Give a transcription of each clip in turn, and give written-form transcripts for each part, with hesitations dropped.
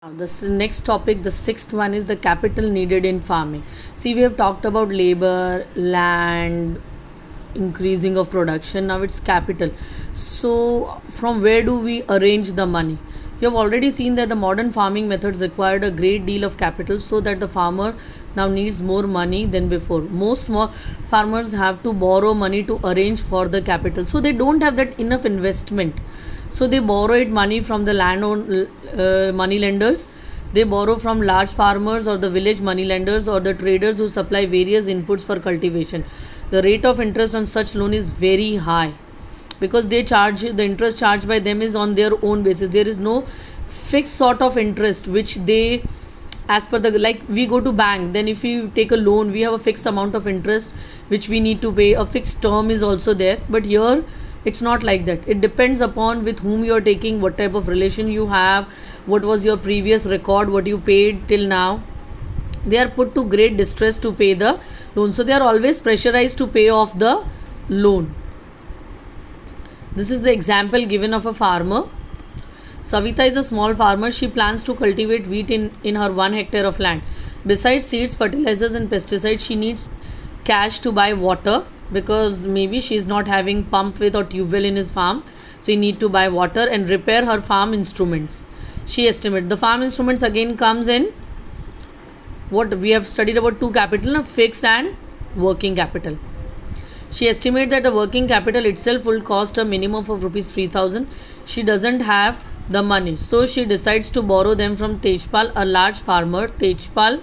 Now, this next topic, the sixth one, is the capital needed in farming. See, we have talked about labor, land, increasing of production. Now it's capital. So, from where do we arrange the money? You have already seen that the modern farming methods required a great deal of capital, so that the farmer now needs more money than before. Most small farmers have to borrow money to arrange for the capital, so they don't have that enough investment, so they borrow it money from the money lenders. They borrow from large farmers or the village money lenders or the traders who supply various inputs for cultivation. The rate of interest on such loan is very high, because they charge, the interest charged by them is on their own basis. There is no fixed sort of interest which they, as per the, like we go to bank, then if we take a loan we have a fixed amount of interest which we need to pay. A fixed term is also there, but here it's not like that. It depends upon with whom you are taking, what type of relation you have, what was your previous record, what you paid till now. They are put to great distress to pay the loan, so they are always pressurized to pay off the loan. This is the example given of a farmer. Savita is a small farmer. She plans to cultivate wheat in her 1 hectare of land. Besides seeds, fertilizers and pesticides, she needs cash to buy water, because maybe she is not having pump with or tube well in his farm, so you need to buy water and repair her farm instruments. She estimates the farm instruments again comes in what we have studied about two capital, fixed and working capital. She estimates that the working capital itself will cost a minimum of rupees 3,000. She doesn't have the money, so she decides to borrow them from Tejpal, a large farmer. Tejpal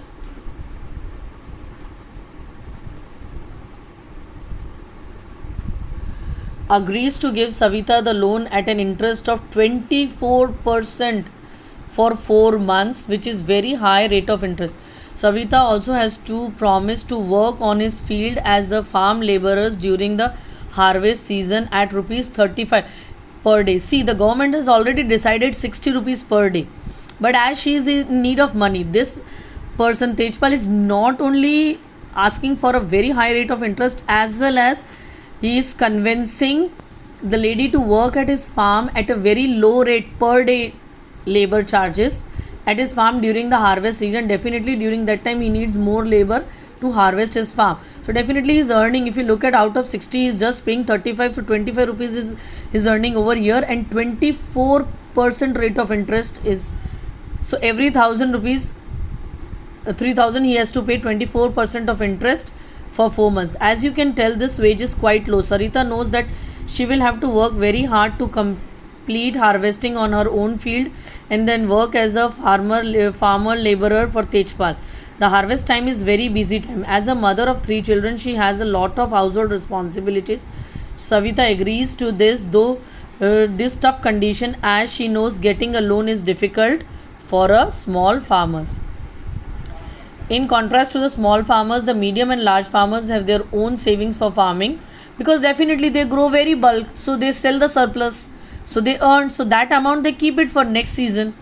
agrees to give Savita the loan at an interest of 24% for 4 months, which is very high rate of interest. Savita also has to promise to work on his field as a farm laborers during the harvest season at rupees 35 per day. See, the government has already decided 60 rupees per day, but as she is in need of money, this person Tejpal is not only asking for a very high rate of interest, as well as he is convincing the lady to work at his farm at a very low rate per day labor charges at his farm during the harvest season. Definitely during that time he needs more labor to harvest his farm, so definitely he is earning, if you look at out of 60 he is just paying 35 to 25 rupees is his earning over here, and 24% rate of interest is, so every 1,000 rupees 3,000 he has to pay 24% of interest for 4 months. As you can tell, this wage is quite low. Sarita knows that she will have to work very hard to complete harvesting on her own field and then work as a farmer laborer for Tejpal. The harvest time is very busy time. As a mother of 3 children, she has a lot of household responsibilities. Savita agrees to this, though this tough condition, as she knows getting a loan is difficult for a small farmers. In contrast to the small farmers, the medium and large farmers have their own savings for farming, because definitely they grow very bulk, so they sell the surplus, so they earn, so that amount they keep it for next season.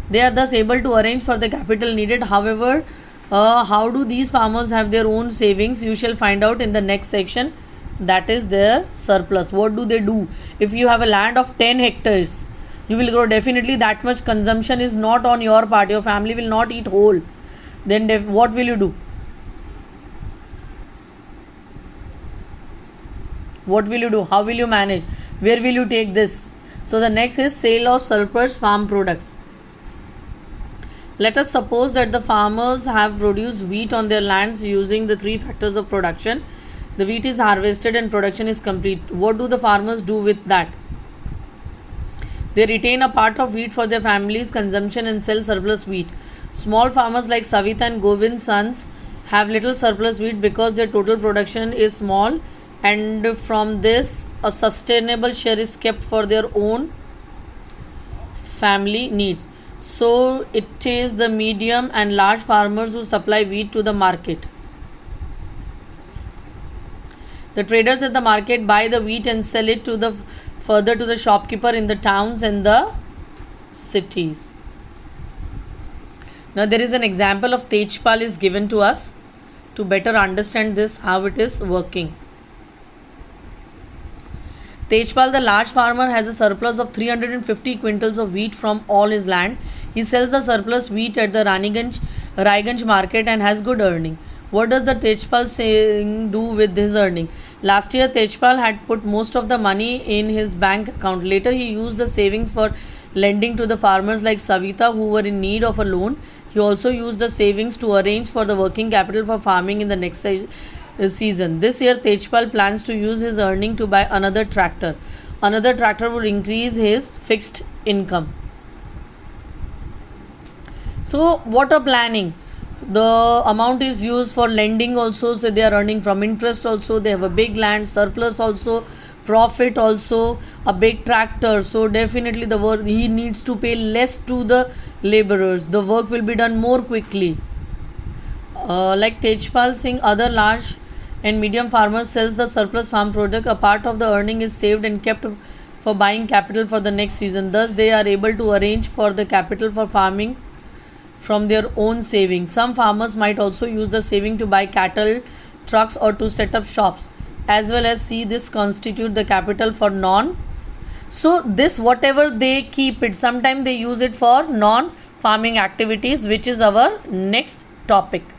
They are thus able to arrange for the capital needed. However, how do these farmers have their own savings? You shall find out in the next section, that is their surplus. What do they do? If you have a land of 10 hectares, you will grow, definitely that much consumption is not on your part, your family will not eat whole. Then what will you do? What will you do? How will you manage? Where will you take this? So the next is sale of surplus farm products. Let us suppose that the farmers have produced wheat on their lands using the 3 factors of production. The wheat is harvested and production is complete. What do the farmers do with that? They retain a part of wheat for their family's consumption and sell surplus wheat. Small farmers like Savita and Govind's sons have little surplus wheat because their total production is small, and from this a sustainable share is kept for their own family needs. So it is the medium and large farmers who supply wheat to the market. The traders at the market buy the wheat and sell it to the further to the shopkeeper in the towns and the cities. Now there is an example of Tejpal is given to us to better understand this, how it is working. Tejpal, the large farmer, has a surplus of 350 quintals of wheat from all his land. He sells the surplus wheat at the Raiganj market and has good earning. What does the Tejpal Singh do with his earning? Last year, Tejpal had put most of the money in his bank account. Later, he used the savings for lending to the farmers like Savita who were in need of a loan. He also used the savings to arrange for the working capital for farming in the next season. This year, Tejpal plans to use his earning to buy another tractor. Another tractor would increase his fixed income. So, water planning. The amount is used for lending also, so they are earning from interest also. They have a big land surplus also, profit also, a big tractor. So definitely the work, he needs to pay less to the laborers. The work will be done more quickly. Like Tejpal Singh, other large and medium farmers sells the surplus farm product. A part of the earning is saved and kept for buying capital for the next season. Thus, they are able to arrange for the capital for farming from their own savings. Some farmers might also use the saving to buy cattle, trucks, or to set up shops, as well as see this constitute the capital for non. So this whatever they keep it, sometimes they use it for non farming activities, which is our next topic.